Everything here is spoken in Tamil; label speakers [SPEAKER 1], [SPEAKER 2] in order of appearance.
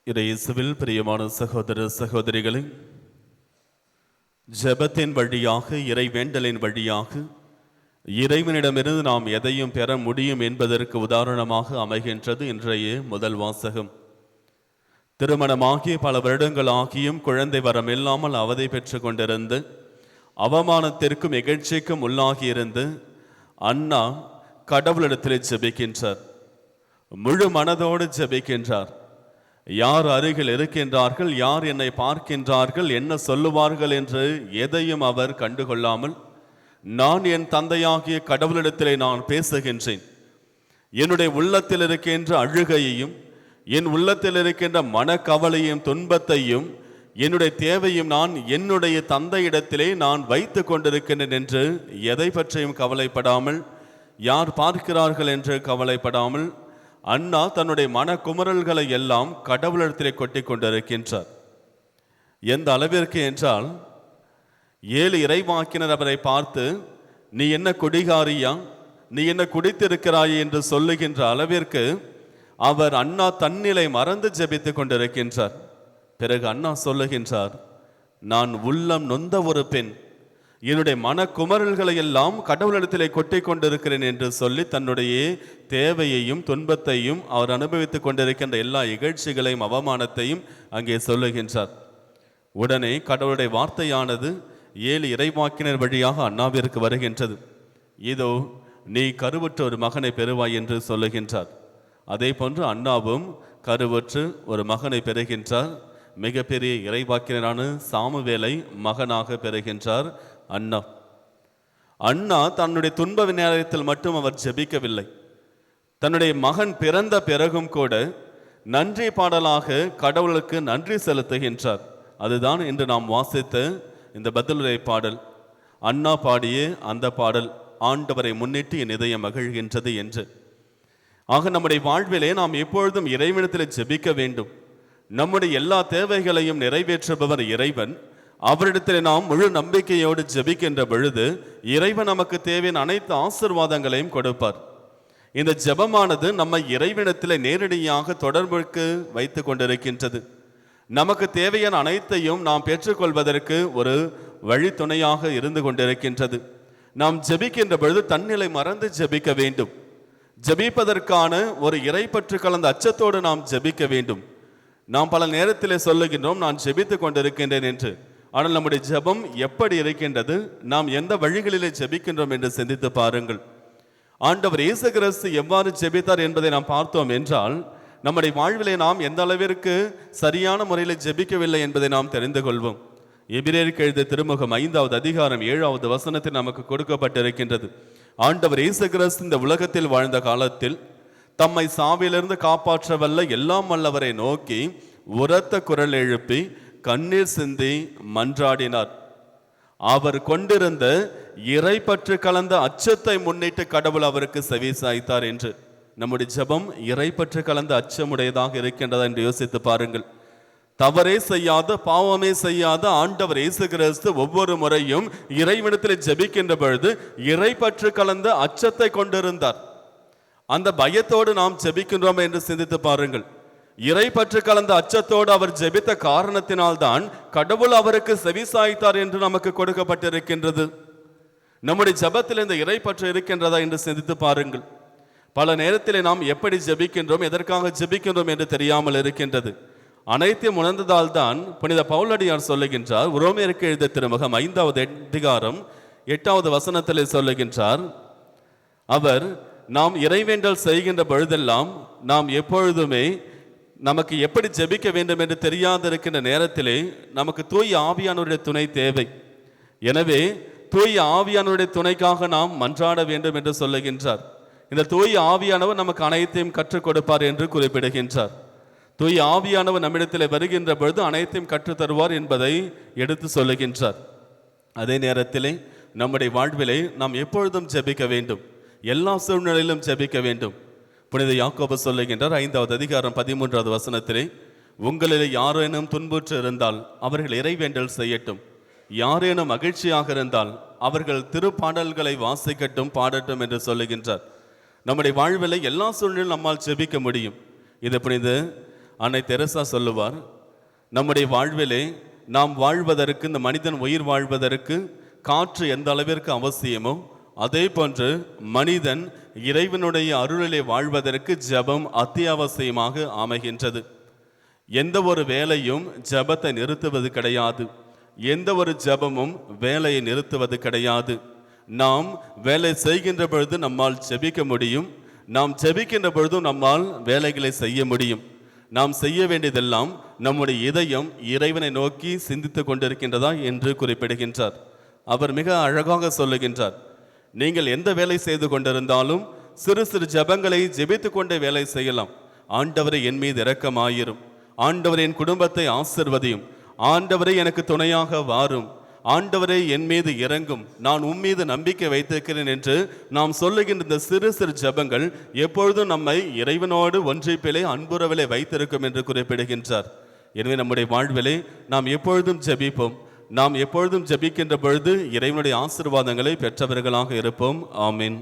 [SPEAKER 1] இயேசுவில் பிரியமான சகோதர சகோதரிகளை, ஜெபத்தின் வழியாக, இறைவேண்டலின் வழியாக இறைவனிடமிருந்து நாம் எதையும் பெற முடியும் என்பதற்கு உதாரணமாக அமைகின்றது இன்றைய முதல் வாசகம். திருமணமாகி பல வருடங்களாகியும் குழந்தை வரம் இல்லாமல் அவதை பெற்று கொண்டிருந்து அவமானத்திற்கும் இகழ்ச்சிக்கும் உள்ளாகியிருந்து அன்னா கடவுளிடத்தில் ஜெபிக்கின்றார். முழு மனதோடு ஜெபிக்கின்றார். யார் அருகில் இருக்கின்றார்கள், யார் என்னை பார்க்கின்றார்கள், என்ன சொல்லுவார்கள் என்று எதையும் அவர் கண்டுகொள்ளாமல், நான் என் தந்தையாகிய கடவுளிடத்திலே நான் பேசுகின்றேன். என்னுடைய உள்ளத்தில் இருக்கின்ற அழுகையையும், என் உள்ளத்தில் இருக்கின்ற மனக்கவலையும், துன்பத்தையும், என்னுடைய தேவையும் நான் என்னுடைய தந்தையிடத்திலே நான் வைத்து கொண்டிருக்கின்றேன் என்று எதை பற்றியும் கவலைப்படாமல், யார் பார்க்கிறார்கள் என்று கவலைப்படாமல் அண்ணா தன்னுடைய மனக்குமரல்களை எல்லாம் கடவுளிடத்திலே கொட்டி கொண்டிருக்கின்றார். எந்த அளவிற்கு என்றால், 7 இறைவாக்கினர் அவரை பார்த்து, நீ என்ன குடிகாரியா, நீ என்ன குடித்திருக்கிறாய் என்று சொல்லுகின்ற அளவிற்கு அவர் அண்ணா தன்னிலை மறந்து ஜெபித்துக் கொண்டிருக்கின்றார். பிறகு அண்ணா சொல்லுகின்றார், நான் உள்ளம் நொந்த ஒரு பெண், என்னுடைய மனக்குமரல்களை எல்லாம் கடவுளிடத்திலே கொட்டி கொண்டிருக்கிறேன் என்று சொல்லி தன்னுடைய தேவையையும் துன்பத்தையும் அவர் அனுபவித்துக் கொண்டிருக்கின்ற எல்லா இகழ்ச்சிகளையும் அவமானத்தையும் அங்கே சொல்லுகின்றார். உடனே கடவுளுடைய வார்த்தையானது 7 இறைவாக்கினர் வழியாக அண்ணாவிற்கு வருகின்றது. இதோ நீ கருவுற்ற ஒரு மகனை பெறுவாய் என்று சொல்லுகின்றார். அதே போன்று அண்ணாவும் கருவுற்று ஒரு மகனை பெறுகின்றார். மிகப்பெரிய இறைவாக்கினரான சாமுவேலை மகனாக பெறுகின்றார் அண்ணா. தன்னுடைய துன்ப நேரத்தில் மட்டும் அவர் ஜெபிக்கவில்லை. தன்னுடைய மகன் பிறந்த பிறகும் கூட நன்றி பாடலாக கடவுளுக்கு நன்றி செலுத்துகின்றார். அதுதான் இன்று நாம் வாசித்த இந்த பதிலுரை பாடல். அண்ணா பாடிய அந்த பாடல், ஆண்டவரை முன்னிட்டு என் இதயம் மகிழ்கின்றது என்று. ஆக நம்முடைய வாழ்விலே நாம் எப்பொழுதும் இறைவனிடத்தில் ஜெபிக்க வேண்டும். நம்முடைய எல்லா தேவைகளையும் நிறைவேற்றுபவர் இறைவன். அவரிடத்தில் நாம் முழு நம்பிக்கையோடு ஜெபிக்கின்ற பொழுது இறைவன் நமக்கு தேவையான அனைத்து ஆசீர்வாதங்களையும் கொடுப்பார். இந்த ஜெபமானது நம்ம இறைவனிடத்தில் நேரடியாக தொடர்புக்கு வைத்து கொண்டிருக்கின்றது. நமக்கு தேவையான அனைத்தையும் நாம் பெற்றுக்கொள்வதற்கு ஒரு வழித்துணையாக இருந்து கொண்டிருக்கின்றது. நாம் ஜெபிக்கின்ற பொழுது தன்னிலை மறந்து ஜெபிக்க வேண்டும். ஜெபிப்பதற்கான ஒரு இறைப்பற்று கலந்த அச்சத்தோடு நாம் ஜெபிக்க வேண்டும். நாம் பல நேரத்தில் சொல்லுகின்றோம், நான் ஜெபித்து கொண்டிருக்கின்றேன் என்று. ஆனால் நம்முடைய ஜெபம் எப்படி இருக்கின்றது, நாம் எந்த வழிகளிலே ஜெபிக்கின்றோம் என்று சிந்தித்து பாருங்கள். ஆண்டவர் இயேசு கிறிஸ்து எவ்வாறு ஜெபித்தார் என்பதை நாம் பார்த்தோம் என்றால், நம்முடைய வாழ்விலே நாம் எந்த அளவிற்கு சரியான முறையில் ஜெபிக்கவில்லை என்பதை நாம் தெரிந்து கொள்வோம். எபிரேயருக்கு எழுதிய திருமுகம் 5வது அதிகாரம் 7வது வசனத்தில் நமக்கு கொடுக்கப்பட்டிருக்கின்றது. ஆண்டவர் இயேசு கிறிஸ்து இந்த உலகத்தில் வாழ்ந்த காலத்தில் தம்மை சாவிலிருந்து காப்பாற்ற வல்ல எல்லாம் வல்லவரை நோக்கி உரத்த குரல் எழுப்பி கண்ணீர் சிந்தி மன்றாடினார். அவர் கொண்டிருந்த இறைப்பற்று கலந்த அச்சத்தை முன்னிட்டு கடவுள் அவருக்கு செவி சாய்த்தார் என்று. நம்முடைய ஜெபம் இறைப்பற்று கலந்த அச்சமுடையதாக இருக்கின்றதா என்று யோசித்து பாருங்கள். தவறே செய்யாத, பாவமே செய்யாத ஆண்டவர் இயேசு கிறிஸ்து ஒவ்வொரு முறையும் இறைவனிடத்தில் ஜெபிக்கின்ற பொழுது இறைப்பற்று கலந்த அச்சத்தை கொண்டிருந்தார். அந்த பயத்தோடு நாம் ஜெபிக்கின்றோம் என்று சிந்தித்து பாருங்கள். இறைப்பற்று கலந்த அச்சத்தோடு அவர் ஜெபித்த காரணத்தினால்தான் கடவுள் அவருக்கு செவி சாய்த்தார் என்று நமக்கு கொடுக்கப்பட்டிருக்கின்றது. நம்முடைய ஜெபத்தில் இந்த இறைப்பற்று இருக்கின்றதா என்று சிந்தித்து பாருங்கள். பல நேரத்திலே நாம் எப்படி ஜெபிக்கின்றோம், எதற்காக ஜெபிக்கின்றோம் என்று தெரியாமல் இருக்கின்றது. அனைத்தையும் உணர்ந்ததால் தான் புனித பவுலடியார் சொல்லுகின்றார். உரோமையருக்கு எழுதிய திருமுகம் 5வது அதிகாரம் 8வது வசனத்திலே சொல்லுகின்றார், அவர் நாம் இறைவேண்டல் செய்கின்ற பொழுதெல்லாம் நாம் எப்பொழுதுமே நமக்கு எப்படி ஜெபிக்க வேண்டும் என்று தெரியாதிருக்கின்ற நேரத்திலே நமக்கு தூய ஆவியானவருடைய துணை தேவை. எனவே தூய ஆவியானவருடைய துணைக்காக நாம் மன்றாட வேண்டும் என்று சொல்லுகின்றார். இந்த தூய ஆவியானவர் நமக்கு அனைத்தையும் கற்றுக் கொடுப்பார் என்று குறிப்பிடுகின்றார். தூய ஆவியானவர் நம்மிடத்தில் வருகின்ற பொழுது அனைத்தையும் கற்றுத் தருவார் என்பதை எடுத்து சொல்லுகின்றார். அதே நேரத்திலே நம்முடைய வாழ்விலே நாம் எப்பொழுதும் ஜெபிக்க வேண்டும், எல்லா சூழ்நிலையிலும் ஜெபிக்க வேண்டும். புனித யாக்கோபு சொல்லுகின்றார் 5வது அதிகாரம் 13வது வசனத்திலே, உங்களிலே யாரேனும் துன்புற்று இருந்தால் அவர்கள் இறைவேண்டல் செய்யட்டும், யாரேனும் மகிழ்ச்சியாக இருந்தால் அவர்கள் திருப்பாடல்களை வாசிக்கட்டும், பாடட்டும் என்று சொல்லுகின்றார். நம்முடைய வாழ்வில் எல்லா சூழ்நிலையும் நம்மால் ஜெபிக்க முடியும். இது புனித அன்னை தெரசா சொல்லுவார், நம்முடைய வாழ்விலே நாம் வாழ்வதற்கு, இந்த மனிதன் உயிர் வாழ்வதற்கு காற்று எந்த அளவிற்கு அவசியமோ அதே போன்று மனிதன் இறைவனுடைய அருளிலே வாழ்வதற்கு ஜெபம் அத்தியாவசியமாக அமைகின்றது. எந்த ஒரு வேலையும் ஜெபத்தை நிறுத்துவது கிடையாது. எந்த ஒரு ஜெபமும் வேலையை நிறுத்துவது கிடையாது. நாம் வேலை செய்கின்ற பொழுது நம்மால் ஜெபிக்க முடியும். நாம் ஜெபிக்கின்ற பொழுதும் நம்மால் வேலைகளை செய்ய முடியும். நாம் செய்ய வேண்டியதெல்லாம் நம்முடைய இதயம் இறைவனை நோக்கி சிந்தித்து கொண்டிருக்கின்றதா என்று குறிப்பிடுகின்றார். அவர் மிக அழகாக சொல்லுகின்றார், நீங்கள் எந்த வேலை செய்து கொண்டிருந்தாலும் சிறு சிறு ஜெபங்களை ஜெபித்து கொண்டே வேலை செய்யலாம். ஆண்டவரை என் மீது இரக்கமாயிரும், ஆண்டவரை என் குடும்பத்தை ஆசிர்வதியும், ஆண்டவரை எனக்கு துணையாக வாரும், ஆண்டவரை என் மீது இறங்கும், நான் உம்மீது நம்பிக்கை வைத்திருக்கிறேன் என்று நாம் சொல்லுகின்ற இந்த சிறு சிறு ஜெபங்கள் எப்பொழுதும் நம்மை இறைவனோடு ஒன்றிப்பிலே அன்புறவிலே வைத்திருக்கும் என்று குறிப்பிடுகின்றார். எனவே நம்முடைய வாழ்விலே நாம் எப்பொழுதும் ஜெபிப்போம். நாம் எப்பொழுதும் ஜெபிக்கின்ற பொழுது இறைவனுடைய ஆசீர்வாதங்களை பெற்றவர்களாக இருப்போம். ஆமீன்.